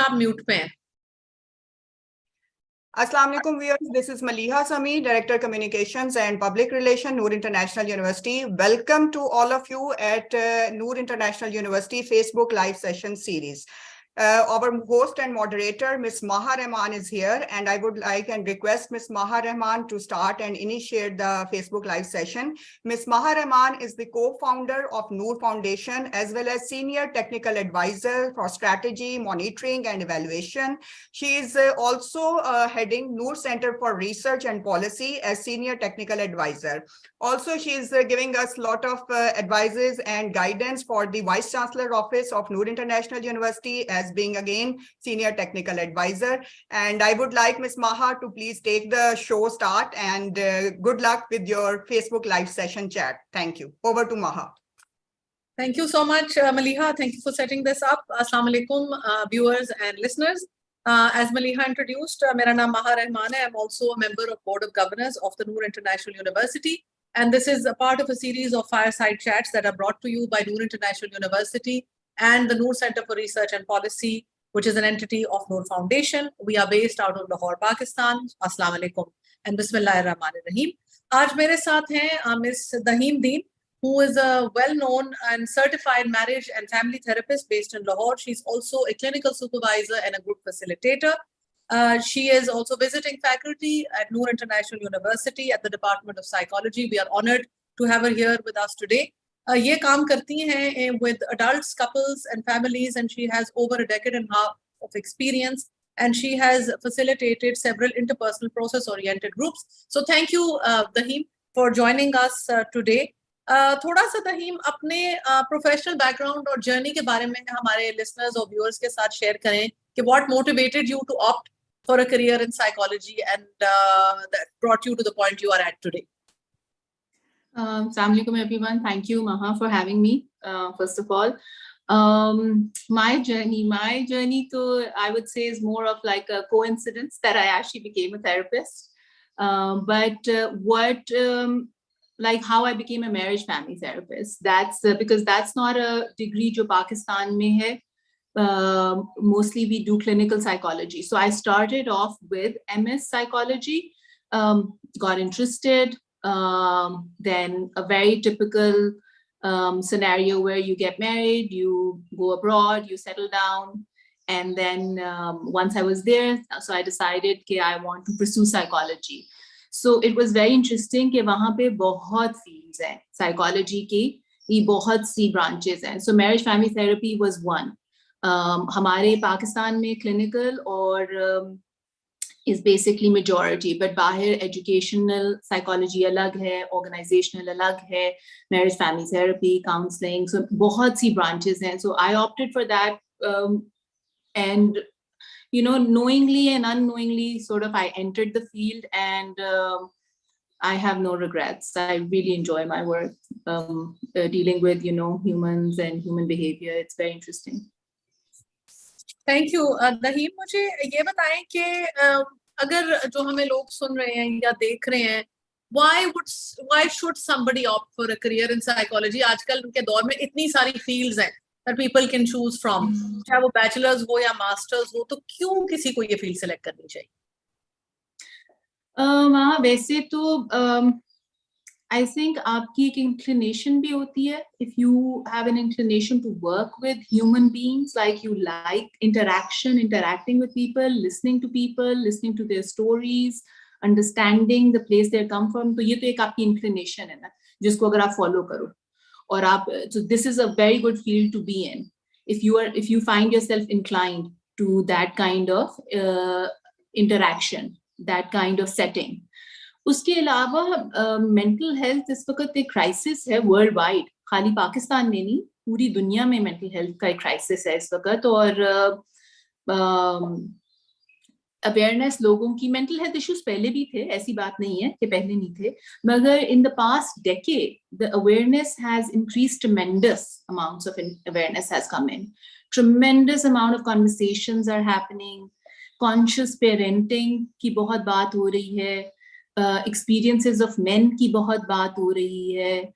मलीहा आप म्यूट पे हैं। Assalamu alaikum viewers, this is Maliha Sami, Director Communications and Public Relations, Noor International University. Welcome to all of you at Noor International University Facebook Live Session Series. Our host and moderator, Ms. Maha Rahman is here, and I would like and request Ms. Maha Rahman to start and initiate the Facebook Live session. Ms. Maha Rahman is the co-founder of Noor Foundation, as well as Senior Technical Advisor for Strategy, Monitoring and Evaluation. She is also heading Noor Center for Research and Policy as Senior Technical Advisor. Also, she is giving us a lot of advices and guidance for the Vice Chancellor Office of Noor International University as being again Senior Technical Advisor. And I would like Ms. Maha to please take the show start, and good luck with your Facebook Live session chat. Thank you. Over to Maha. Thank you so much, Maliha. Thank you for setting this up. Assalamu alaikum, viewers and listeners. As Maliha introduced, मेरा नाम Maha Rahman है. I'm also a member of Board of Governors of the Noor International University. And this is a part of a series of fireside chats that are brought to you by Noor International University and the Noor Center for Research and Policy, which is an entity of Noor Foundation. We are based out of Lahore, Pakistan. Assalamu alaikum and Bismillahir Rahmanir Rahim. आज मेरे साथ हैं Ms. Daheem Deen, who is a well-known and certified marriage and family therapist based in Lahore. She's also a clinical supervisor and a group facilitator. She is also visiting faculty at Noor International University at the Department of Psychology. We are honored to have her here with us today. ये काम करती हैं with adults, couples and families, and she has over a decade and a half of experience, and she has facilitated several interpersonal process-oriented groups. So thank you, Daheem, for joining us today. थोड़ा सा दहीम अपने professional background और journey के बारे में हमारे listeners और viewers के साथ शेयर करें कि what motivated you to opt for a career in psychology and that brought you to the point you are at today. Assalamu alaikum everyone. Thank you, Maha, for having me. First of all, my journey to, I would say, is more of like a coincidence that I actually became a therapist. Like how I became a marriage family therapist. That's because that's not a degree jo Pakistan mein hai. Mostly we do clinical psychology. So I started off with MS psychology, got interested. Then a very typical scenario where you get married, you go abroad, you settle down. And then once I was there, so I decided that I want to pursue psychology. So it was very interesting कि वहाँ पे बहुत fields हैं psychology की, ये बहुत सी branches हैं. So marriage family therapy was one. हमारे पाकिस्तान में clinical और is basically majority, but बाहर educational psychology अलग है, organizational अलग है, marriage family therapy, counseling, so बहुत सी branches हैं. So I opted for that, and you know, knowingly and unknowingly, sort of, I entered the field, and I have no regrets. I really enjoy my work, dealing with, you know, humans and human behavior. It's very interesting. Thank you, Daheem. मुझे ये बताएं कि अगर जो हमें लोग सुन रहे हैं या देख रहे हैं, why should somebody opt for a career in psychology? आजकल के दौर में इतनी सारी fields हैं that people can choose from, चाहे वो बैचलर्स हो या मास्टर्स हो, तो क्यों किसी को ये फील्ड सेलेक्ट करनी चाहिए? हाँ, वैसे तो I think आपकी एक inclination भी होती है. If you have an inclination to work with human beings, like you like interacting with people, listening to their stories, understanding the place they come from, तो ये तो एक आपकी inclination है ना, जिसको अगर आप follow करो. और आप, so this is a very good field to be in if you find yourself inclined to that kind of interaction, that kind of setting. उसके अलावा mental health इस वक्त एक crisis है worldwide, खाली पाकिस्तान में नहीं, पूरी दुनिया में mental health का एक crisis है इस वक्त. और awareness लोगों की, mental health issues पहले भी थे, ऐसी बात नहीं है कि पहले नहीं थे, मगर in the past decade the awareness has increased. Tremendous amounts of awareness has come in, tremendous amount of conversations are happening, conscious parenting की बहुत बात हो रही है, experiences of men की बहुत बात हो रही है,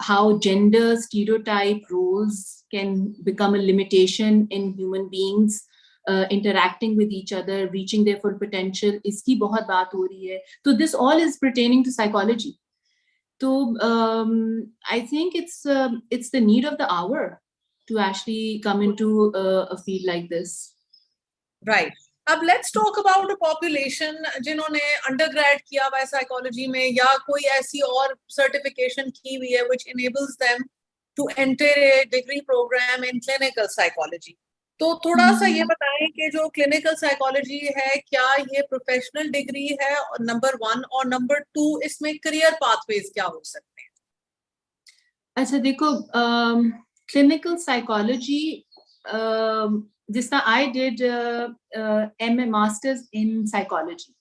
how gender stereotype roles can become a limitation in human beings interacting with each other, reaching their full potential, इसकी बहुत बात हो रही है. So this all is pertaining to psychology. So I think it's the need of the hour to actually come into a field like this. Right. अब let's talk about a population जिन्होंने undergrad किया हुआ है psychology में या कोई ऐसी और certification की हुई है which enables them to enter a degree program in clinical psychology. तो थोड़ा सा ये बताएं कि जो clinical psychology है क्या ये professional degree है number 1 और number 2 इसमें career pathways क्या हो सकते हैं? अच्छा देखो clinical psychology this time I did MA Masters in Psychology.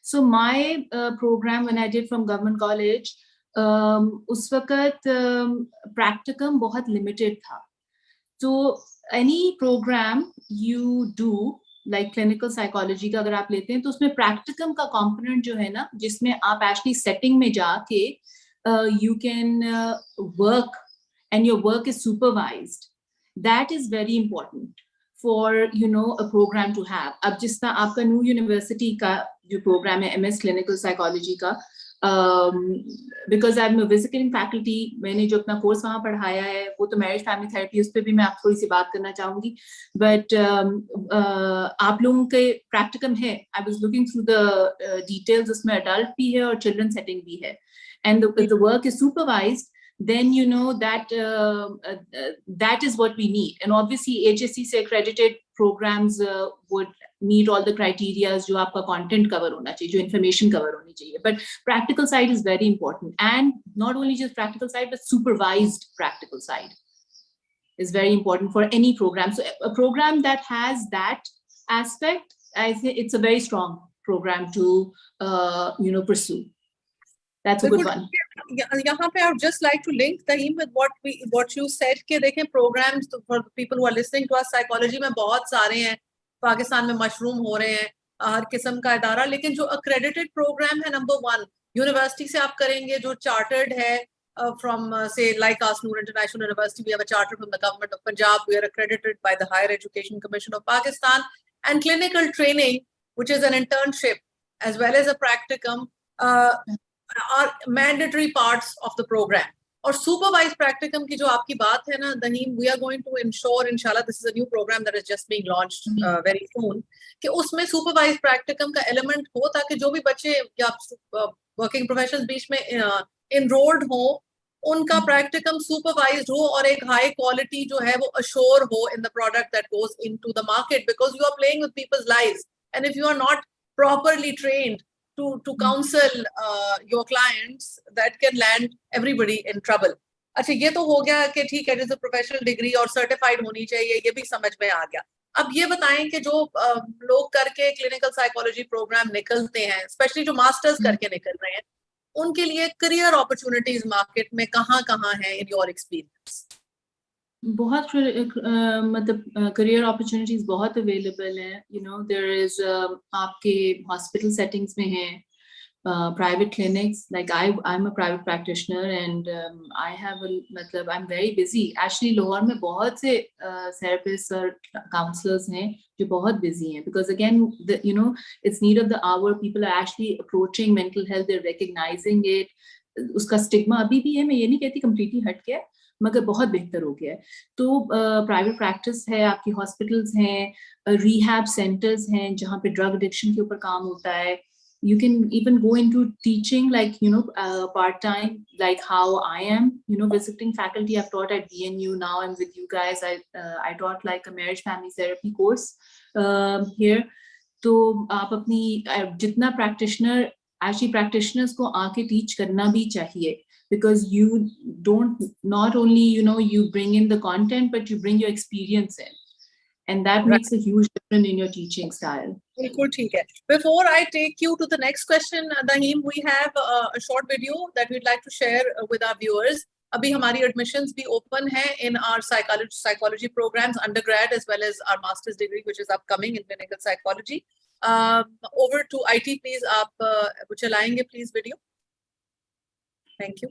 So my program when I did from Government College, उस वक़्त practicum बहुत limited था. So any program you do, like clinical psychology का अगर आप लेते हैं, तो उसमें practicum का component जो है ना, जिसमें आप actually setting में जाके you can work and your work is supervised. That is very important for a program to have. अब जिस तरह आपका न्यू यूनिवर्सिटी का जो प्रोग्राम है MS क्लिनिकल साइकोलॉजी का, because I am visiting faculty, मैंने जो अपना कोर्स वहाँ पढ़ाया है वो तो मैरिज फैमिली थेरेपी, उस पर भी मैं आप थोड़ी सी बात करना चाहूंगी. बट आप लोगों के प्रैक्टिकम है, I was looking through the details, उसमें अडल्ट भी है और चिल्ड्रन सेटिंग भी है, and the work is supervised. Then you know that that is what we need, and obviously HSC से accredited programs would meet all the criteria जो आपका content cover होना चाहिए, जो information cover होनी चाहिए. But practical side is very important, and not only just practical side but supervised practical side is very important for any program. So a program that has that aspect, I think it's a very strong program to pursue. That's a good one. यहाँ पे I would just like to link Taheem with what you said कि देखें programs for people who are listening to us, psychology में बहुत सारे हैं, पाकिस्तान में mushroom हो रहे हैं हर किस्म का इदारा, लेकिन जो accredited program है number 1 यूनिवर्सिटी से आप करेंगे, जो chartered है from say like us, Noor International University, we have a charter from the government of Punjab, we are accredited by the Higher Education Commission of Pakistan, and clinical training, which is an internship as well as a practicum, are mandatory parts of the program. और supervised practicum की जो आपकी बात है ना Daheem, we are going to ensure, inshallah, this is a new program that is just being launched very soon, कि उसमें supervised practicum का element हो ताकि जो भी बच्चे या working professionals बीच में enrolled हो, उनका practicum supervised हो और एक high quality जो है वो assure हो in the product that goes into the market, because you are playing with people's lives, and if you are not properly trained to counsel your clients, that can land everybody in trouble. अच्छा ये तो हो गया कि ठीक है, जैसे professional degree और सर्टिफाइड होनी चाहिए, ये भी समझ में आ गया. अब ये बताएं कि जो लोग करके क्लिनिकल साइकोलॉजी प्रोग्राम निकलते हैं, स्पेशली जो मास्टर्स करके निकल रहे हैं, उनके लिए करियर अपॉर्चुनिटीज मार्केट में कहाँ हैं इन योर एक्सपीरियंस? बहुत मतलब करियर अपॉर्चुनिटीज बहुत अवेलेबल हैं. देयर इज आपके हॉस्पिटल सेटिंग्स में हैं, private clinics, like I'm a private practitioner, and I have मतलब I'm very busy. Actually Lahore में बहुत से therapists और counselors हैं जो बहुत busy हैं, because again it's need of the hour. People are actually approaching mental health, they're recognizing it. उसका stigma अभी भी है, मैं ये नहीं कहती completely हट गया, मगर बहुत बेहतर हो गया है. तो प्राइवेट प्रैक्टिस है, आपकी हॉस्पिटल्स हैं, रिहैब सेंटर्स हैं जहाँ पे ड्रग एडिक्शन के ऊपर काम होता है. You can even go into teaching, like part-time, like how I am visiting faculty. I've taught at BNU, now I'm with you guys. I taught like a marriage family therapy course here. तो आप अपनी जितना practitioners को आके teach करना भी चाहिए, because you don't, not only you bring in the content, but you bring your experience in, and that makes a huge difference in your teaching style. बिल्कुल ठीक है. Before I take you to the next question, Daheem, we have a short video that we'd like to share with our viewers. अभी हमारी admissions भी open है in our psychology programs, undergrad as well as our master's degree, which is upcoming in clinical psychology. Over to IT, please. आप चलाएंगे please video. Thank you.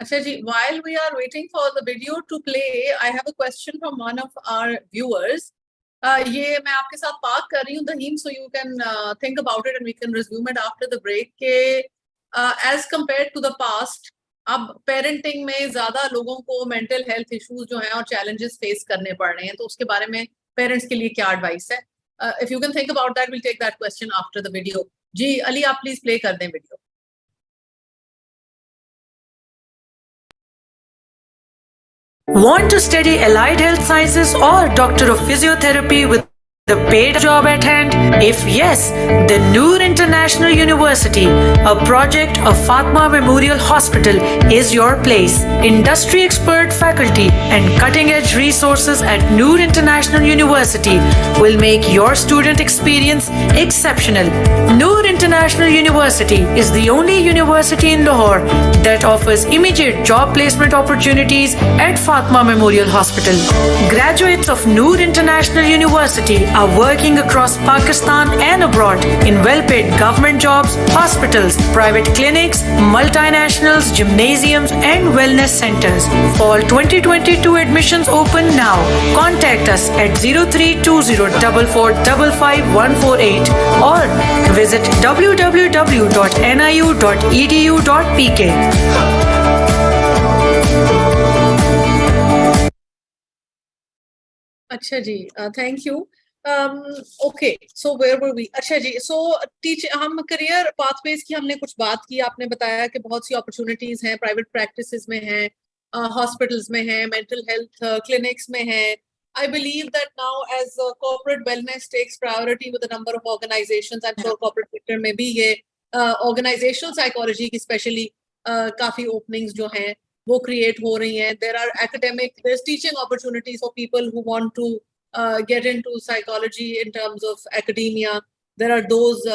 Acha while we are waiting for the video to play, I have a question from one of our viewers. ये मैं आपके साथ park कर रही हूँ Daheem, so you can think about it and we can resume it after the break. के as compared to the past, अब parenting में ज्यादा लोगों को मेंटल हेल्थ इश्यूज जो हैं और चैलेंजेस फेस करने पड़ रहे हैं, तो उसके बारे में पेरेंट्स के लिए क्या एडवाइस है? If you can think about that, will take that question after the video. जी अली, आप प्लीज प्ले कर दें video. Want to study allied health sciences or Doctor of Physiotherapy with the paid job at hand? If yes, then Noor International University, a project of Fatima Memorial Hospital, is your place. Industry expert faculty and cutting-edge resources at Noor International University will make your student experience exceptional. Noor International University is the only university in Lahore that offers immediate job placement opportunities at Fatima Memorial Hospital. Graduates of Noor International University are working across Pakistan and abroad in well-paid government jobs, hospitals, private clinics, multinationals, gymnasiums and wellness centers. Fall 2022 admissions open now. Contact us at 032044555148 or visit www.niu.edu.pk. अच्छा जी, thank you. Okay, so where were we? अच्छा जी, सो हम career pathways की हमने कुछ बात की. आपने बताया कि बहुत सी अपॉर्चुनिटीज हैं, प्राइवेट प्रैक्टिसेस में हैं, हॉस्पिटल्स में हैं, मेंटल हेल्थ क्लिनिक्स में हैं. I believe that now as corporate wellness takes priority with a number of organizations, I'm sure corporate sector में भी ये organizational psychology की specially काफी openings जो हैं वो create हो रही हैं. There's teaching opportunities for people who want to get into psychology in terms of academia. There are those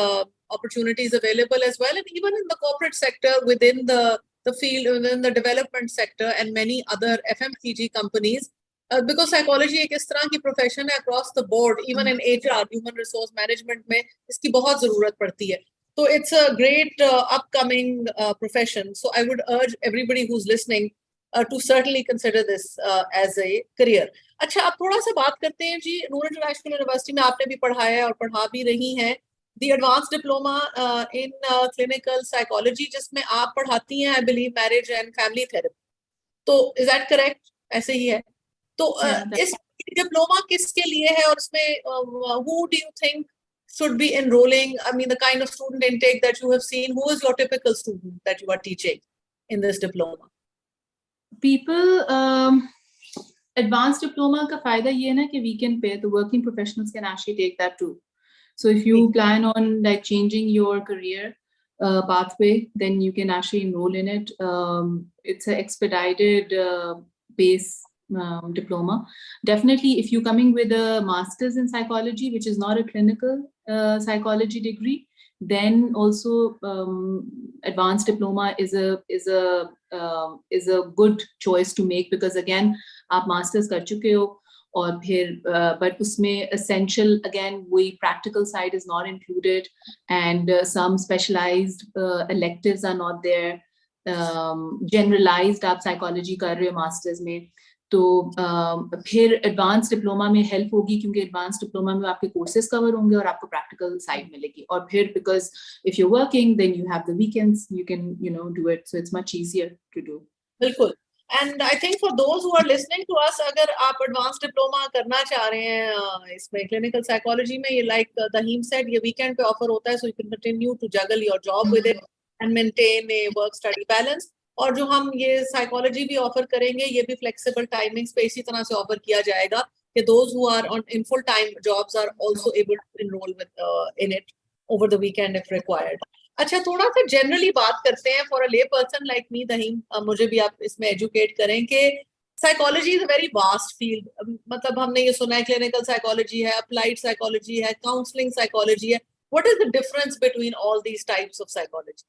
opportunities available as well, and even in the corporate sector, within the field, within the development sector, and many other FMCG companies. Because psychology एक इस तरह की profession है across the board, even in HR, human resource management में इसकी बहुत ज़रूरत पड़ती है. So it's a great upcoming profession. So I would urge everybody who's listening to certainly consider this as a career. अच्छा, अब थोड़ा सा बात करते हैं जी. नूर इंटरनेशनल यूनिवर्सिटी में आपने भी पढ़ाया है और पढ़ा भी रही हैं the advanced diploma in clinical psychology, जिसमें आप पढ़ाती हैं I believe marriage and family therapy. तो is that correct? ऐसे ही है. तो इस डिप्लोमा किसके लिए है और इसमें who do you think should be enrolling? I mean, the kind of student intake that you have seen, who is your typical student that you are teaching in this diploma? People, advanced diploma का फायदा ये है ना कि we can pay, the working professionals can actually take that too. So if you plan on like changing your career pathway, then you can actually enroll in it. It's an expedited base diploma. Definitely, if you're coming with a master's in psychology, which is not a clinical psychology degree, then also advanced diploma is a good choice to make, because again आप masters कर चुके हो और फिर but उसमें essential again वही practical side is not included, and some specialized electives are not there. Generalized आप psychology कर रहे हो masters में, तो फिर एडवांस डिप्लोमा में हेल्प होगी, क्योंकि एडवांस डिप्लोमा में आपके कोर्सेज कवर होंगे और आपको प्रैक्टिकल साइड मिलेगी. और फिर because if you working then you have the weekends, you can do it, so it's much easier to do. बिल्कुल. And I think for those who are listening to us, अगर आप advance diploma करना चाह रहे हैं इसमें clinical psychology में, ये लाइक दहीम सेड, ये वीकेंड पे ऑफर होता है, so you can continue to juggle your job with it and maintain a work study balance. और जो हम ये साइकोलॉजी भी ऑफर करेंगे, ये भी फ्लेक्सिबल टाइमिंग्स पे इसी तरह से ऑफर किया जाएगा कि those who are on in full time jobs are also able to enrol within it over the weekend if required. अच्छा, थोड़ा सा जनरली बात करते हैं फॉर अ ले पर्सन लाइक मी दहीम, मुझे भी आप इसमें एजुकेट करें कि psychology is a very vast field. मतलब हमने ये सुना है क्लिनिकल साइकोलॉजी है, अप्लाइड साइकोलॉजी है, काउंसलिंग साइकोलॉजी है. What is the difference between all these types of psychology?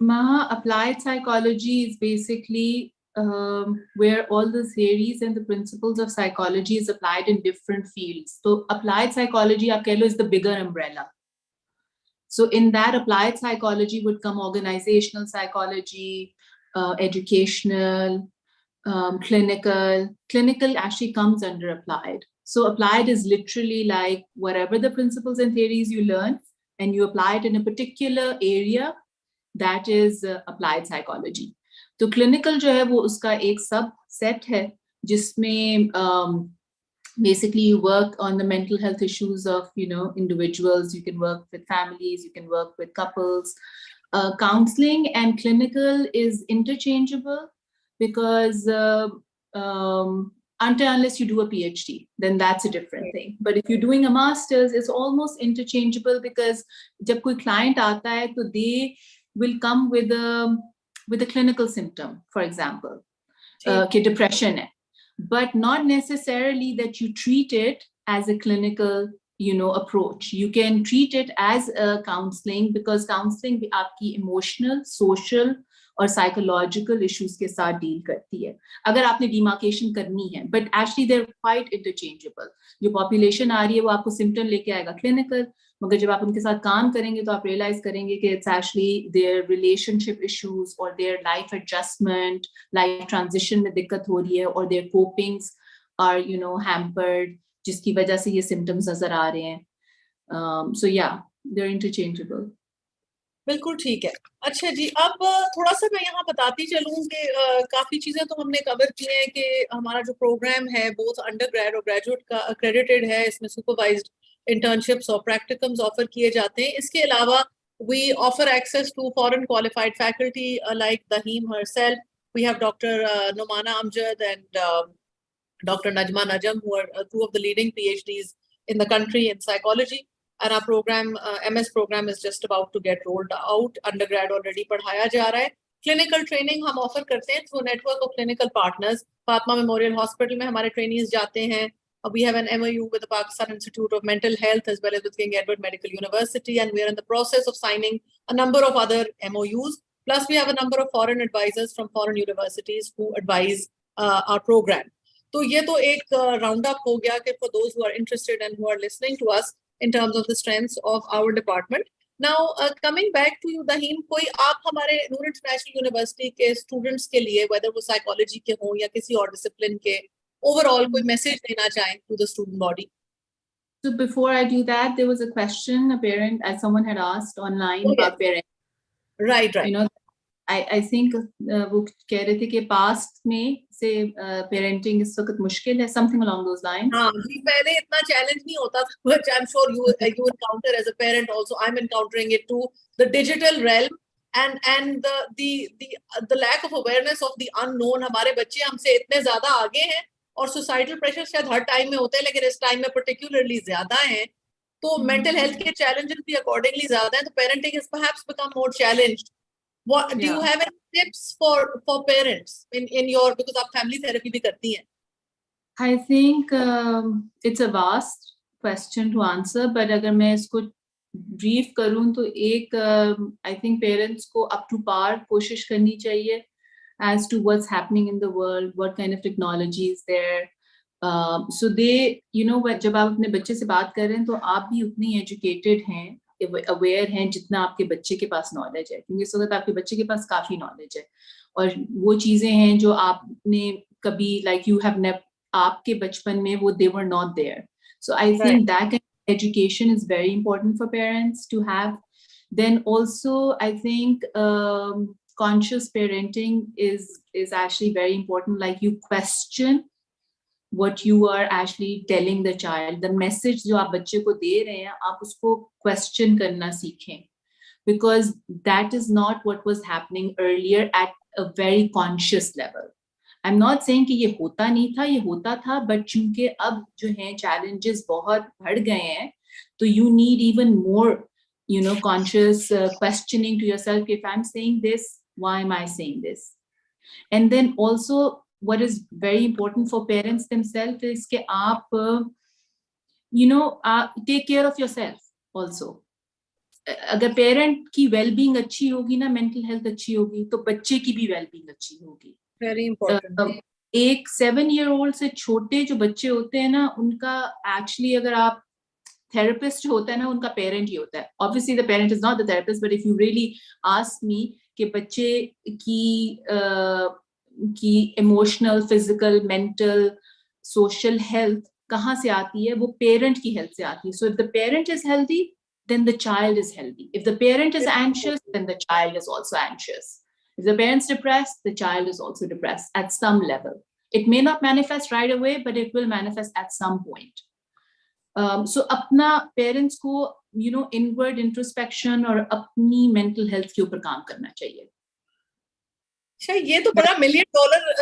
Maha, applied psychology is basically where all the theories and the principles of psychology is applied in different fields. So applied psychology, aap keh lo, is the bigger umbrella. So in that, applied psychology would come organizational psychology, educational, clinical. Clinical actually comes under applied. So applied is literally like whatever the principles and theories you learn and you apply it in a particular area, that is applied psychology. तो clinical जो है वो उसका एक subset है जिसमें basically you work on the mental health issues of individuals. You can work with families, you can work with couples. Counseling and clinical is interchangeable because unless you do a PhD, then that's a different thing. But if you're doing a master's, it's almost interchangeable because जब कोई client आता है तो they will come with a clinical symptom, for example, कि depression है. But not necessarily that you treat it as a clinical approach. You can treat it as a counseling because counseling भी आपकी emotional, social और psychological issues के साथ deal करती है. अगर आपने demarcation करनी है, but actually they're quite interchangeable. जो population आ रही है वो आपको symptom लेके आएगा clinical, मगर जब आप उनके साथ काम करेंगे तो आप realize करेंगे कि it's actually their relationship issues or their life adjustment, life transition में दिक्कत हो रही है और their copings are hampered, जिसकी वजह से ये symptoms नजर आ रहे हैं. So yeah, they're interchangeable. बिल्कुल ठीक है. अच्छा जी, अब थोड़ा सा मैं यहाँ बताती चलूँ कि काफी चीजें तो हमने कवर की हैं कि हमारा जो प्रोग्राम है बोथ अंडरग्रेड और ग्रेजुएट का अक्रेडिटेड है. इसमें सुपरवाइज्ड इंटर्नशिप्स और प्रैक्टिकम्स ऑफर किए जाते हैं. इसके अलावा we offer access to foreign qualified faculty like Daheem herself. We have Dr. Nomana Amjad and Dr. Najma Najam, who are two of the leading PhDs in the country in psychology. And our program, MS program, is just about to get rolled out. Undergrad already पढ़ाया जा रहा है. Clinical training हम offer करते हैं through a network of clinical partners. Fatima Memorial Hospital में हमारे trainees जाते हैं. We have an MOU with the Pakistan Institute of Mental Health as well as with King Edward Medical University, and we are in the process of signing a number of other MOUs. Plus, we have a number of foreign advisors from foreign universities who advise our program. तो ये तो एक roundup हो गया कि for those who are interested and who are listening to us in terms of the strengths of our department. Now, coming back to you, Daheem, कोई आप हमारे नूर इंटरनेशनल यूनिवर्सिटी के स्टूडेंट्स के लिए, whether वो साइकोलॉजी के हों या किसी और डिसिप्लिन के, overall कोई मैसेज देना चाहें to the student body? So before I do that, there was a question, a parent, as someone had asked online about parents. Right. I think वो कह रहे थे कि past में से parenting इस वक्त मुश्किल है, something along those lines. हाँ जी, पहले इतना challenge नहीं होता था, which I'm sure you encounter as a parent also. I'm encountering it too. The digital realm and the lack of awareness of the unknown. हमारे बच्चे हमसे इतने ज़्यादा आगे हैं और societal pressure शायद हर time में होते हैं, लेकिन इस time में particularly ज़्यादा हैं. तो mental health के challenges भी accordingly ज़्यादा हैं. तो parenting has perhaps become more challenged. What do you have any tips for parents in your, because आप family therapy भी करती हैं? I think it's a vast question to answer, but अगर मैं इसको brief करूँ तो एक I think parents को up to par कोशिश करनी चाहिए as to what's happening in the world, what kind of technology is there. So they, जब आप अपने बच्चे से बात कर रहे हैं तो आप भी उतनी educated हैं, अवेयर हैं जितना आपके बच्चे के पास नॉलेज है, क्योंकि इस वक्त आपके बच्चे के पास काफी नॉलेज है और वो चीजें हैं जो आपने कभी like you have never, आपके बचपन में वो they were not there. So I think that kind of education is very important for parents to have. Then also I think conscious parenting is actually very important. Like you question what you are actually telling the child, the message जो आप बच्चे को दे रहे हैं, आप उसको question करना सीखें, because that is not what was happening earlier at a very conscious level. I'm not saying कि ये होता नहीं था, ये होता था, but चूंकि अब जो हैं challenges बहुत बढ़ गए हैं, तो you need even more, conscious questioning to yourself. If I'm saying this, why am I saying this? And then also, what is very important for parents themselves is कि आप, take care of yourself also. अगर parent की well-being अच्छी होगी ना, mental health अच्छी होगी, तो बच्चे की भी well-being अच्छी होगी. Very important. एक 7-year-old से छोटे जो बच्चे होते हैं ना, उनका actually अगर आप therapist जो होता है ना उनका parent ही होता है. Obviously the parent is not the therapist, but if you really ask me कि बच्चे की emotional, physical, mental, social health कहाँ से आती है, वो parent की health से आती है. So if the parent is healthy, then the child is healthy. If the parent is anxious, then the child is also anxious. If the parent's depressed, the child is also depressed at some level. It may not manifest right away, but it will manifest at some point. So अपना parents को inward introspection और अपनी mental health के ऊपर काम करना चाहिए. अच्छा, ये तो बड़ा $1 million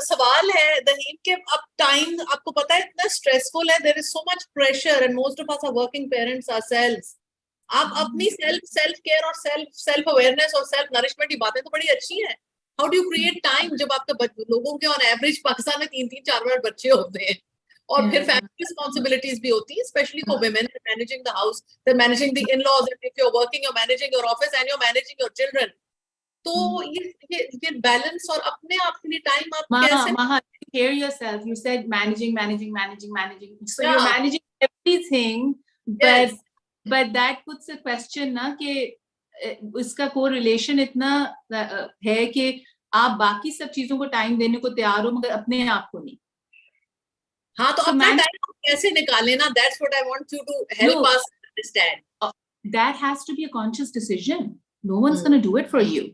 सवाल है दहीम के अब टाइम आपको पता है इतना स्ट्रेसफुल है. There is so much pressure and most of us are working parents ourselves. आप अपनी सेल्फ केयर और सेल्फ अवेयरनेस और सेल्फ नरिशमेंट की बातें तो बड़ी अच्छी हैं. How do you create time जब आपके लोगों के ऑन एवरेज पाकिस्तान में 3-4 बच्चे होते हैं और फिर फैमिली रिस्पांसिबिलिटीज भी होती है, specially for women managing the house, they managing the in-laws, if you are working you are managing your office and you are managing your children. तो ये बैलेंस और अपने आप के लिए टाइम आप कैसे Maha, hear yourself. You said managing. So you're managing everything, but that puts a question ना कि उसका correlation इतना है कि आप बाकी सब चीजों को टाइम देने को तैयार हो मगर अपने आप को नहीं. हाँ, तो अपना टाइम कैसे निकालें ना? That's what I want you to help us understand. That has to be a conscious decision. No one's going to do it for you.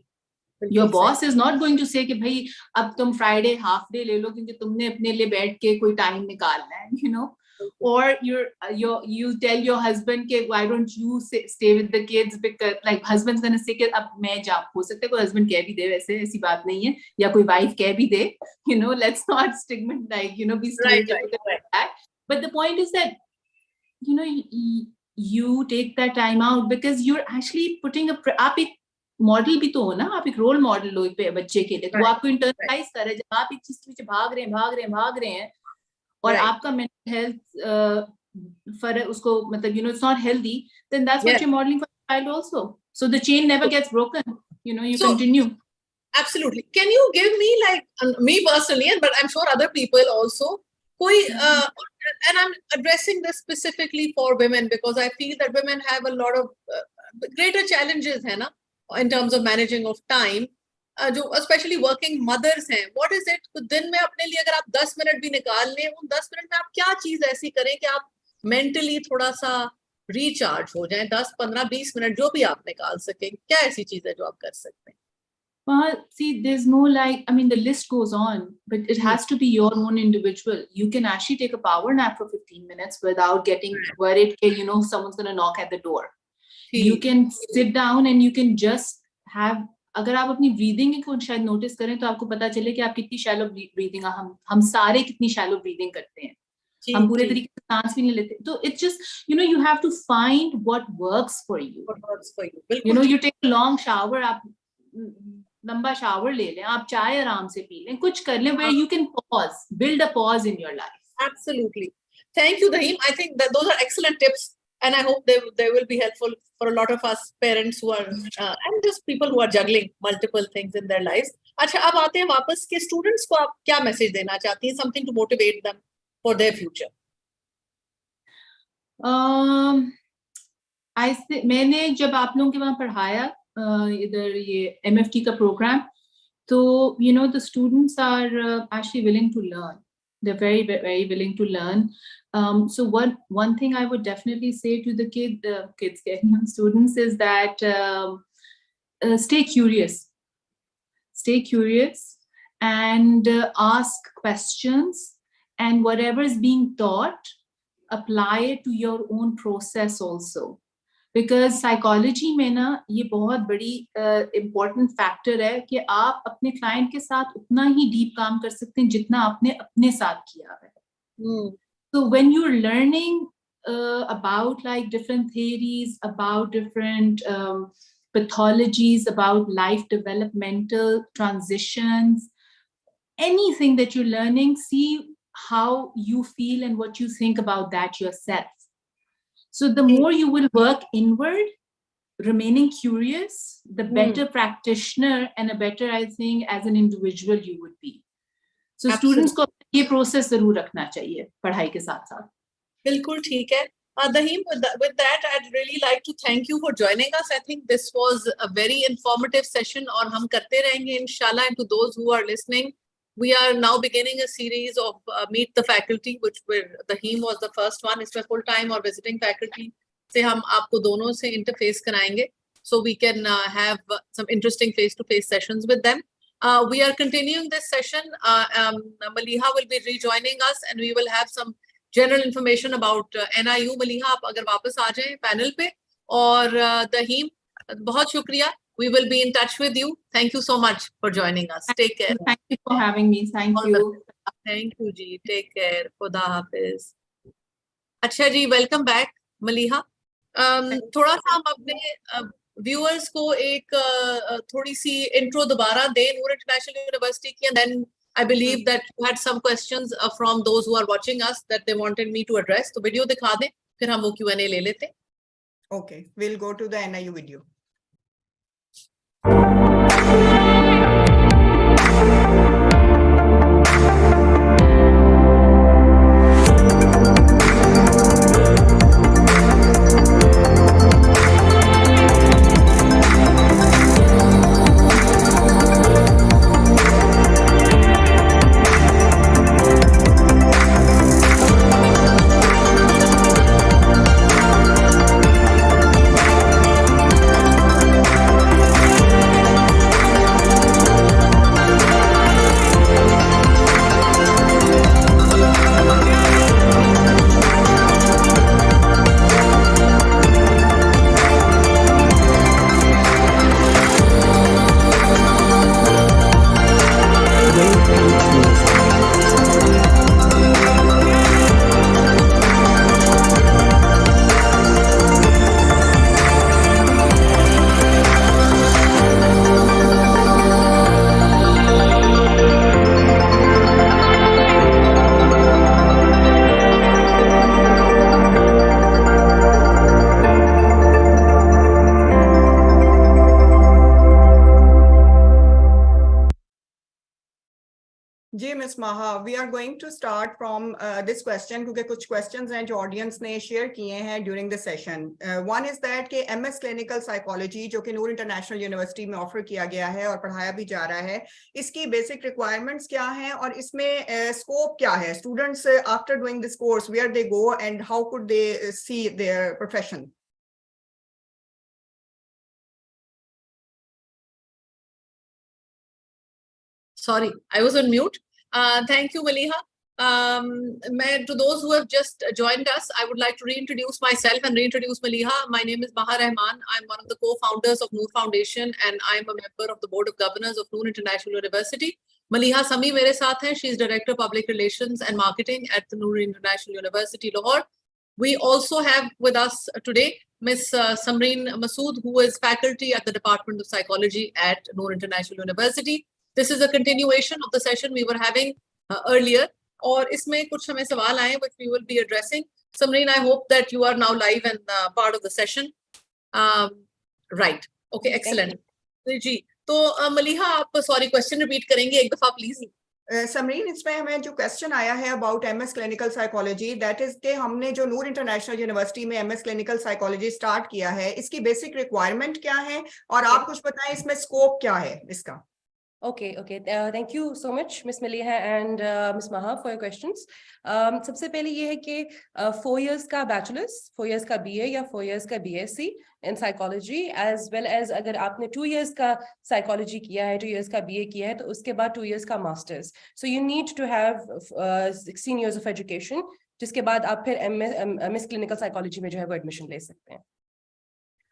Your boss is not going to say कि भाई अब तुम Friday half day ले लो क्योंकि तुमने अपने लिए बैठ के कोई टाइम निकालना है, or you tell your husband कि why don't you stay with the kids, because like husband's going to say कि अब मैं जा, हो सकता है कोई husband कह भी दे, वैसे ऐसी बात नहीं है, या कोई wife कह भी दे, let's not stigmatize, be stereotypical like that. But the point is that you take that time out because you're actually putting आप एक मॉडल भी तो हो ना, आप एक रोल मॉडल हो एक बच्चे के लिए, तो आपको इंटरनलाइज कर रहे हैं. जब आप एक चीज के पीछे भाग रहे हैं और आपका मेंटल हेल्थ फर्क उसको मतलब it's not healthy, then that's what you're modeling for the child also. So the chain never gets broken. You continue. Absolutely. Can you give me, like, me personally, but I'm sure other people also, and I'm addressing this specifically for women because I feel that women have a lot of greater challenges है ना, in terms of managing of time, जो especially working mothers हैं. What is it? तो दिन में अपने लिए अगर आप 10 मिनट भी निकाल लें, उन 10 मिनट में आप क्या चीज ऐसी करें कि आप mentally थोड़ा सा recharge हो जाएं? 10, 15, 20 मिनट जो भी आप निकाल सकें, क्या ऐसी चीज है जो आप कर सकते हैं? Well, see, there's no the list goes on, but it has to be your own individual. You can actually take a power nap for 15 minutes without getting worried, someone's going to knock at the door. You can sit down and you can just have, अगर आप अपनी breathing को शायद notice करें तो आपको पता चले कि आप कितनी shallow breathing, हम सारे कितनी shallow breathing करते हैं. हम पूरे तरीके से सांस भी नहीं लेते. तो it's just, you have to find what works for you. What works for you. You take a long shower, आप लंबा shower ले लें, आप चाय आराम से पी लें, कुछ कर लें, where you can pause, build a pause in your life. Absolutely. Thank you, Daheem. I think that those are excellent tips. And I hope they will be helpful for a lot of us parents who are, and just people who are juggling multiple things in their lives. अच्छा, अब आते हैं वापस के students को आप क्या message देना चाहती हैं? Something to motivate them for their future. मैंने जब आप लोगों के वहाँ पढ़ाया इधर ये MFT का program, तो the students are actually willing to learn. They're very, very willing to learn. So one thing I would definitely say to the students is that stay curious and ask questions, and whatever is being taught, apply it to your own process also. Because psychology में ना ये बहुत बड़ी important factor है कि आप अपने client के साथ उतना ही deep काम कर सकते हैं जितना आपने अपने साथ किया है. So when you're learning about like different theories, about different pathologies, about life developmental transitions, anything that you're learning, see how you feel and what you think about that yourself. So the more you will work inward, remaining curious, the better practitioner and a better, I think, as an individual you would be. So students को ये process जरूर रखना चाहिए पढ़ाई के साथ साथ. बिल्कुल ठीक है. Daheem, with that, I'd really like to thank you for joining us. I think this was a very informative session और हम करते रहेंगे inshallah. And to those who are listening, we are now beginning a series of Meet the Faculty, which Daheem was the first one. इसमें full time और visiting faculty से हम आपको दोनों से interface कराएंगे, so we can have some interesting face-to-face sessions with them. We are continuing this session. Maliha will be rejoining us, and we will have some general information about NIU. Maliha, आप अगर वापस आ जाएं panel पे, और Daheem, बहुत शुक्रिया. We will be in touch with you. Thank you so much for joining us. Take care. Thank you for having me. Thank you. Thank you ji. Take care. खुदा हाफिज. अच्छा जी, welcome back, Maliha. थोड़ा सा हम अपने viewers को एक थोड़ी सी intro दोबारा दें नूर इंटरनेशनल यूनिवर्सिटी की, and then I believe that you had some questions from those who are watching us that they wanted me to address. तो वीडियो दिखा दें, फिर हम वो Q&A ले लेते हैं. Okay, we'll go to the NIU video. जी miss Maha, we are going to start from this question, क्योंकि कुछ क्वेश्चंस हैं जो ऑडियंस ने शेयर किए हैं during the session. One is that कि एमएस क्लिनिकल साइकोलॉजी जो कि नूर इंटरनेशनल यूनिवर्सिटी में ऑफर किया गया है और पढ़ाया भी जा रहा है, इसकी बेसिक रिक्वायरमेंट्स क्या हैं और इसमें स्कोप क्या है? Students after doing this course, where they go and how could they see their profession? Sorry, I was on mute. Thank you, Maliha. To those who have just joined us, I would like to reintroduce myself and reintroduce Maliha. My name is Maliha. I'm one of the co-founders of Noor Foundation, and I'm a member of the Board of Governors of Noor International University. Maliha Sami मेरे साथ हैं. She is Director of Public Relations and Marketing at the Noor International University, Lahore. We also have with us today Miss Samreen Masood, who is faculty at the Department of Psychology at Noor International University. This is a continuation of the session we were having earlier. और इसमें कुछ हमें सवाल आए which we will be addressing. Samreen, I hope that you are now live and part of the session. Right. Okay, excellent. जी, तो Maliha, आप sorry question repeat करेंगे एक दफा please. समरीन, इसमें हमें जो क्वेश्चन आया है about MS clinical psychology, that is के हमने जो नूर इंटरनेशनल यूनिवर्सिटी में एमएस क्लिनिकल साइकोलॉजी स्टार्ट किया है, इसकी बेसिक रिक्वायरमेंट क्या है और आप कुछ बताएं इसमें स्कोप क्या है इसका? Okay. Thank you so much, Miss Maliha and Miss Maha for your questions. सबसे पहले ये है कि 4 years का bachelor's, 4 years का BA या 4 years का BSc in psychology, as well as अगर आपने 2 years का psychology किया है, 2 years का BA किया है, तो उसके बाद 2 years का masters. So you need to have 16 years of education, जिसके बाद आप फिर MS clinical psychology में जो है वो admission ले सकते हैं.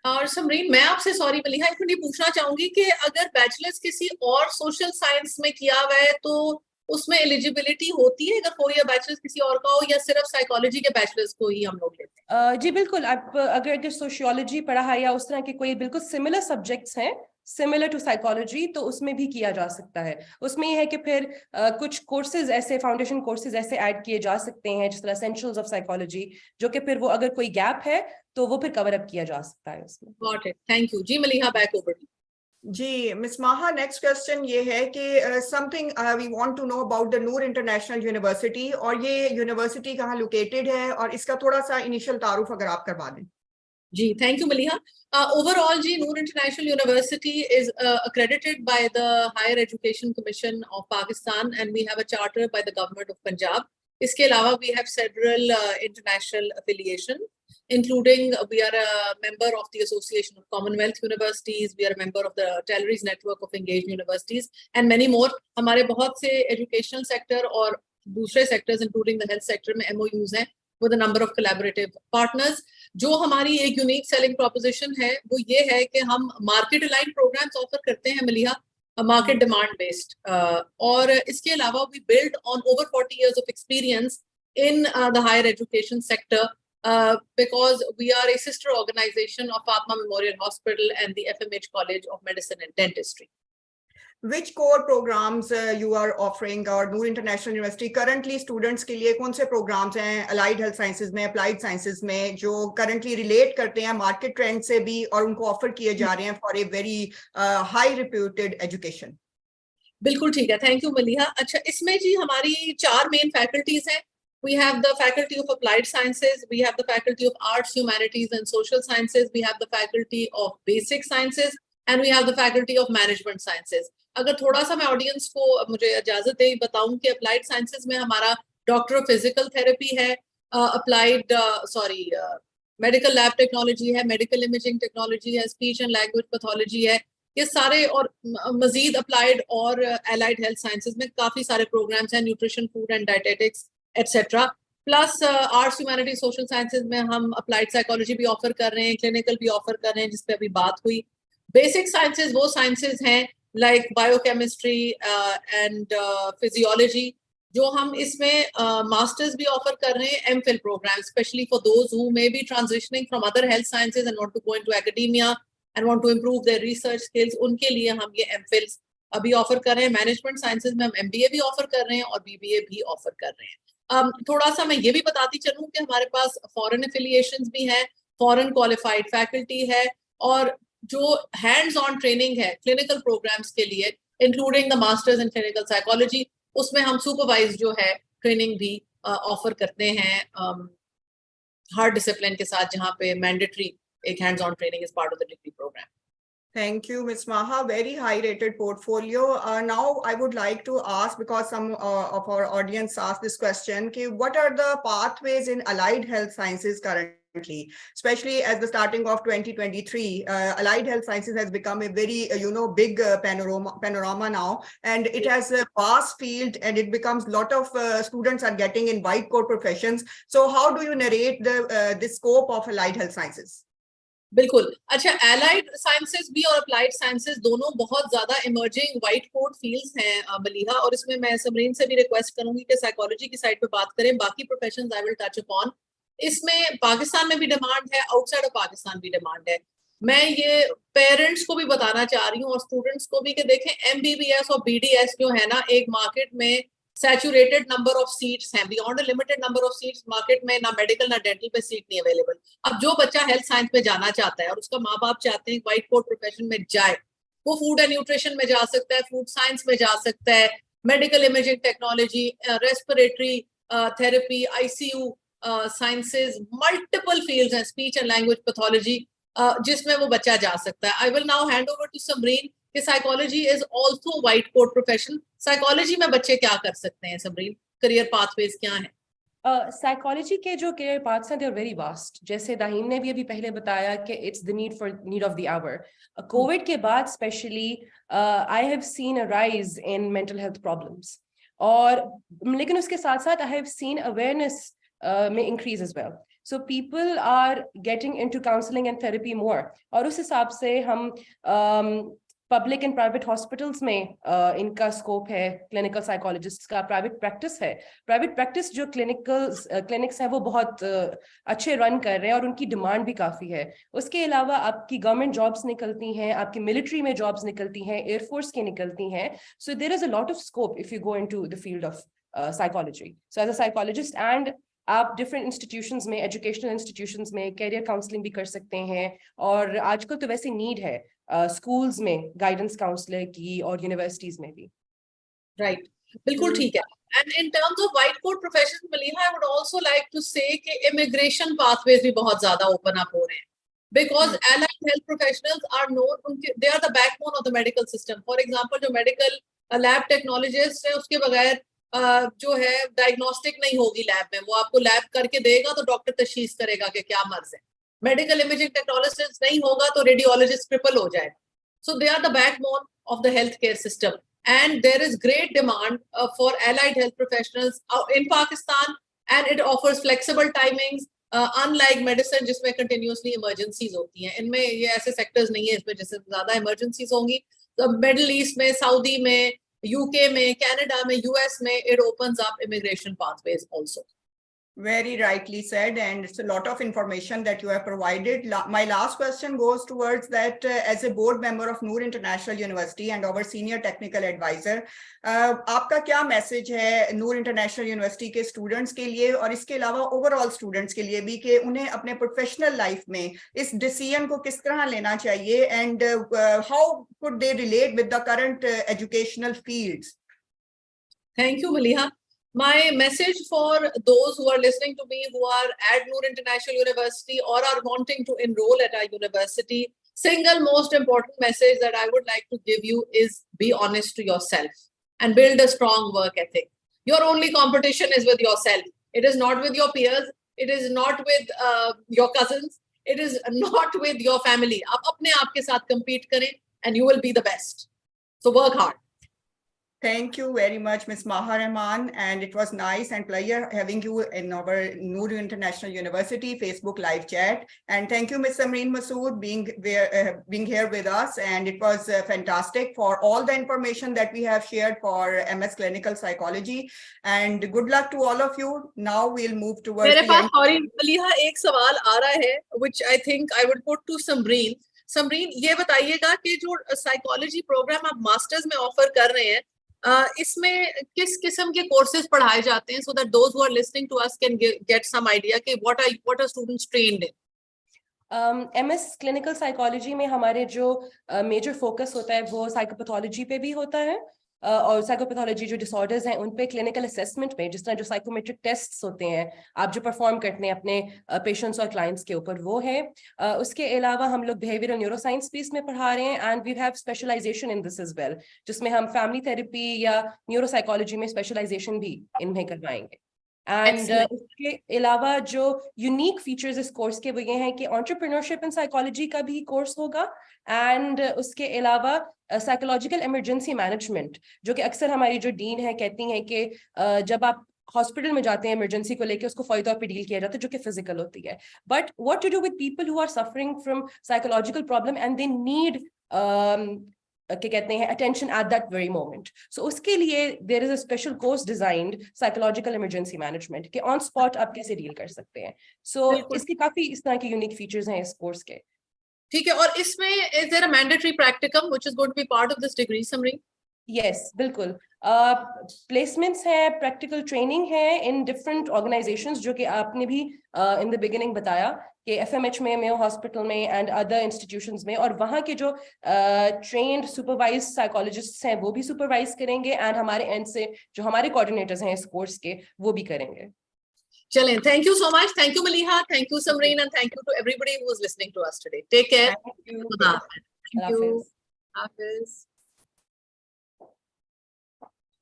और समरीन, मैं आपसे सॉरी मलिहा एक मिनट पूछना चाहूंगी कि अगर बैचलर्स किसी और सोशल साइंस में किया हुआ है तो उसमें एलिजिबिलिटी होती है अगर 4 ईयर बैचलर्स किसी और का हो, या सिर्फ साइकोलॉजी के बैचलर्स को ही हम लोग लेते हैं? जी बिल्कुल, आप अगर सोशियोलॉजी पढ़ा है या उस तरह के कोई बिल्कुल सिमिलर सब्जेक्ट्स हैं सिमिलर टू साइकोलॉजी, तो उसमें भी किया जा सकता है. उसमें यह है कि फिर कुछ कोर्सेज ऐसे, फाउंडेशन कोर्सेज ऐसे ऐड किए जा सकते हैं जिस तरह एसेंशियल्स ऑफ साइकोलॉजी, जो कि फिर वो अगर कोई गैप है तो वो फिर कवर अप किया जा सकता है उसमें. Got it, thank you ji. Maliha, back over to. Ji miss Maha, next question ये है कि something we want to know about the Noor international university, और ये यूनिवर्सिटी कहाँ लोकेटेड है और इसका थोड़ा सा इनिशियल तारुफ अगर आप करवा दें। Ji, thank you, Maliha. Overall, Ji, Noor International University is accredited by the Higher Education Commission of Pakistan, and we have a charter by the government of Punjab. Iske alawa, we have several international affiliation, including we are a member of the Association of Commonwealth Universities, we are a member of the Teleries Network of Engaged Universities, and many more. हमारे बहुत से educational sector और दूसरे sectors, including the health sector, में MOUs हैं with a number of collaborative partners. जो हमारी एक यूनिक सेलिंग प्रोपोजिशन है वो ये है कि हम मार्केट अलाइंड प्रोग्राम्स ऑफर करते हैं मलिहा, मार्केट डिमांड बेस्ड, और इसके अलावा we build on over 40 years of experience in the higher education sector, because we are a sister organization of Fatima Memorial Hospital and the FMH College of Medicine and Dentistry. Which core programs you are offering और नूर international university currently students के लिए कौन से programmes हैं allied health sciences में, applied sciences में, जो currently relate करते हैं मार्केट ट्रेंड से भी और उनको ऑफर किए जा रहे हैं for a very high reputed education? बिल्कुल ठीक है, थैंक यू मलिहा। अच्छा, इसमें जी हमारी 4 मेन फैकल्टीज हैं। We have the Faculty of Applied Sciences, we have the Faculty of Arts, Humanities and Social Sciences, we have the Faculty of Basic Sciences, and we have the Faculty of Management Sciences. अगर थोड़ा सा मैं audience को मुझे इजाजत दे बताऊं कि applied sciences में हमारा डॉक्टर ऑफ फिजिकल थेरेपी है, अप्लाइड मेडिकल लैब टेक्नोलॉजी है, मेडिकल इमेजिंग टेक्नोलॉजी है, स्पीच एंड लैंग्वेज पैथोलॉजी है, ये सारे, और मजीद अप्लाइड और एलाइड हेल्थ साइंसेज में काफी सारे प्रोग्राम्स हैं, nutrition, food and dietetics etcetera. Plus arts, humanity, social sciences में हम अप्लाइड साइकोलॉजी भी ऑफर कर रहे हैं, क्लिनिकल भी ऑफर कर रहे हैं, जिस पे अभी बात हुई। बेसिक साइंसेज वो साइंसेज हैं लाइक बायोकेमिस्ट्री एंड फिजियोलॉजी, जो हम इसमें मास्टर्स भी ऑफर कर रहे हैं, MPhil programme, specially for those who may be transitioning from other health sciences and want to go into academia and want to improve their research skills, उनके लिए हम ये एमफिल्स अभी ऑफर कर रहे हैं। मैनेजमेंट साइंसेज में हम एमबीए भी ऑफर कर रहे हैं और बीबीए भी ऑफर कर रहे हैं। थोड़ा सा मैं ये भी बताती चलूं कि हमारे पास फॉरेन एफिलिएशंस भी हैं, फॉरेन क्वालिफाइड फैकल्टी है, और जो हैंड्स ऑन ट्रेनिंग है क्लिनिकल प्रोग्राम्स के लिए, including the masters in clinical psychology, उसमें हम सुपरवाइज जो है ट्रेनिंग भी ऑफर करते हैं हर डिसिप्लिन के साथ, जहाँ पे मैंडेटरी एक hands on training is part of the degree program. Thank you, Ms. Maha. Very high rated portfolio. Now I would like to ask, because some of our audience asked this question, what are the pathways in allied health sciences currently, especially as the starting of 2023, allied health sciences has become a very, big panorama now, and it has a vast field, and it becomes a lot of students are getting in white coat professions. So how do you narrate the scope of allied health sciences? बिल्कुल। अच्छा, allied sciences भी और applied sciences दोनों बहुत ज्यादा emerging white coat fields हैं मलिहा, और इसमें मैं समरीन से भी रिक्वेस्ट करूंगी कि साइकोलॉजी की साइड पे बात करें, बाकी professions I will touch upon. इसमें पाकिस्तान में भी डिमांड है, आउटसाइड ऑफ पाकिस्तान भी डिमांड है। मैं ये पेरेंट्स को भी बताना चाह रही हूँ और स्टूडेंट्स को भी कि देखें, एमबीबीएस और बीडीएस जो है ना, एक मार्केट में सैचुरेटेड नंबर ऑफ सीट्स हैं, beyond a limited number of seats market में, ना मेडिकल ना डेंटल पे सीट नहीं अवेलेबल। अब जो बच्चा हेल्थ साइंस में जाना चाहता है और उसका माँ बाप चाहते हैं व्हाइट कोट प्रोफेशन में जाए, वो फूड एंड न्यूट्रिशन में जा सकता है, फूड साइंस में जा सकता है, medical imaging technology, respiratory therapy, ICU sciences, multiple fields हैं, स्पीच एंड लैंग्वेज पैथोलॉजी, जिसमें वो बच्चा जा सकता है। I will now hand over to Samreen कि psychology is also white coat profession. Psychology में बच्चे क्या कर सकते हैं समरीन, करियर पाथवेज क्या हैं? साइकोलॉजी के जो करियर पाथ्स हैं, दे आर वेरी वास्ट। जैसे दाहिम ने भी अभी पहले बताया कि it's the need of the hour. Covid के बाद specially I have seen a rise in mental health problems, और लेकिन उसके साथ साथ आई हैव सीन अवेयरनेस में increase as well. So people are getting into counseling and therapy more, और उस हिसाब से हम पब्लिक एंड प्राइवेट हॉस्पिटल्स में इनका स्कोप है। क्लिनिकल साइकोलॉजिस्ट का प्राइवेट प्रैक्टिस है। प्राइवेट प्रैक्टिस जो क्लिनिक्स है वो बहुत अच्छे रन कर रहे हैं और उनकी डिमांड भी काफ़ी है। उसके अलावा आपकी गवर्नमेंट जॉब्स निकलती हैं, आपकी मिलिट्री में जॉब्स निकलती हैं, एयरफोर्स की निकलती हैं। So there is a lot of scope if you go into the field of psychology. So as a psychologist and आप डिफरेंट इंस्टीट्यूशंस में, एजुकेशनल इंस्टीट्यूशंस में कैरियर काउंसलिंग भी कर सकते हैं, और आजकल तो वैसे नीड है schools में guidance counselor की और universities में भी. Right. बिल्कुल ठीक है. And in terms of white coat professions, Maliha, I would also like to say कि immigration pathways भी बहुत ज़्यादा open up हो रहे हैं. Because allied health professionals are known, they are the backbone of the medical system. For example, जो medical lab technologists है, उसके बगैर जो है diagnostic नहीं होगी lab में. वो आपको lab करके देगा तो डॉक्टर तशखीस करेगा कि क्या मर्ज है. Medical imaging technologist नहीं होगा तो radiologist cripple हो जाएगा. So they are the backbone of the healthcare system. And there is great demand for allied health professionals in Pakistan, and it offers flexible timings, unlike medicine जिसमें continuously emergencies होती हैं. इनमें ये ऐसे sectors नहीं है इसमें जिससे ज़्यादा emergencies होंगी. तो Middle East में, Saudi में, UK में, Canada में, US में, it opens up immigration pathways also. Very rightly said, and it's a lot of information that you have provided. My last question goes towards that as a board member of Noor International University and our senior technical advisor, आपका क्या message है नूर international university के students के लिए और इसके अलावा overall students के लिए भी कि उन्हें अपने प्रोफेशनल लाइफ में इस डिसीजन को किस तरह लेना चाहिए and how could they relate with the current educational fields? Thank you, Maliha. My message for those who are listening to me who are at Noor International University or are wanting to enroll at our university, single most important message that I would like to give you is be honest to yourself and build a strong work ethic. Your only competition is with yourself. It is not with your peers. It is not with your cousins. It is not with your family. आप अपने आप के साथ compete करें and you will be the best. So work hard. Thank you very much, Ms. Maha Rahman, and it was nice and pleasure having you in our Noor International University Facebook live chat. And thank you, Ms. Samreen Masood, being here with us. And it was fantastic for all the information that we have shared for MS Clinical Psychology. And good luck to all of you. Now we'll move towards मेरे the pass end. sorry, Maliha, एक सवाल आ रहा है, which I think I would put to Samreen. Samreen, ये बताइएगा कि जो psychology program आप masters में offer कर रहे हैं, इसमें किस किस्म के कोर्सेज पढ़ाए जाते हैं so that those who are listening to us can get some idea कि what are students trained in? MS clinical psychology में हमारे जो major focus होता है वो psychopathology पे भी होता है और psychopathology जो disorders हैं उन पे clinical assessment पे जिस तरह जो psychometric tests होते हैं आप जो perform करते हैं अपने patients और clients के ऊपर वो है उसके अलावा हम लोग behavioral neuroscience piece में पढ़ा रहे हैं and we have specialization in this as well जिसमें हम family therapy या neuropsychology में specialization भी इनमें करवाएंगे and उसके अलावा जो unique features इस course के वो ये हैं कि entrepreneurship and psychology का भी course होगा and उसके अलावा psychological emergency management जो कि अक्सर हमारी जो डीन है कहती हैं कि जब आप हॉस्पिटल में जाते हैं इमरजेंसी को लेके उसको फौरी तौर पे डील किया जाता है जो कि फिजिकल होती है but what to do with people who are suffering from psychological problem and they need क्या कहते हैं attention at that very moment. So उसके लिए there is a special course designed psychological emergency management कि on spot आप कैसे deal कर सकते हैं. So इसके काफी इस तरह के unique features हैं इस course के. ठीक है और इसमें is there a mandatory practicum which is going to be part of this degree, Samreen? Yes, बिल्कुल. Placements है, practical training है in different organizations जो कि आपने भी in the beginning बताया कि FMH में, Mayo Hospital में and other institutions में और वहाँ के जो trained supervised psychologists हैं वो भी supervise करेंगे and हमारे end से जो हमारे coordinators हैं इस course के वो भी करेंगे. चलें, thank you so much. Thank you, Maliha. Thank you, Samreen, and thank you to everybody who was listening to us today. Take care. Thank you. Thank you. Hafiz.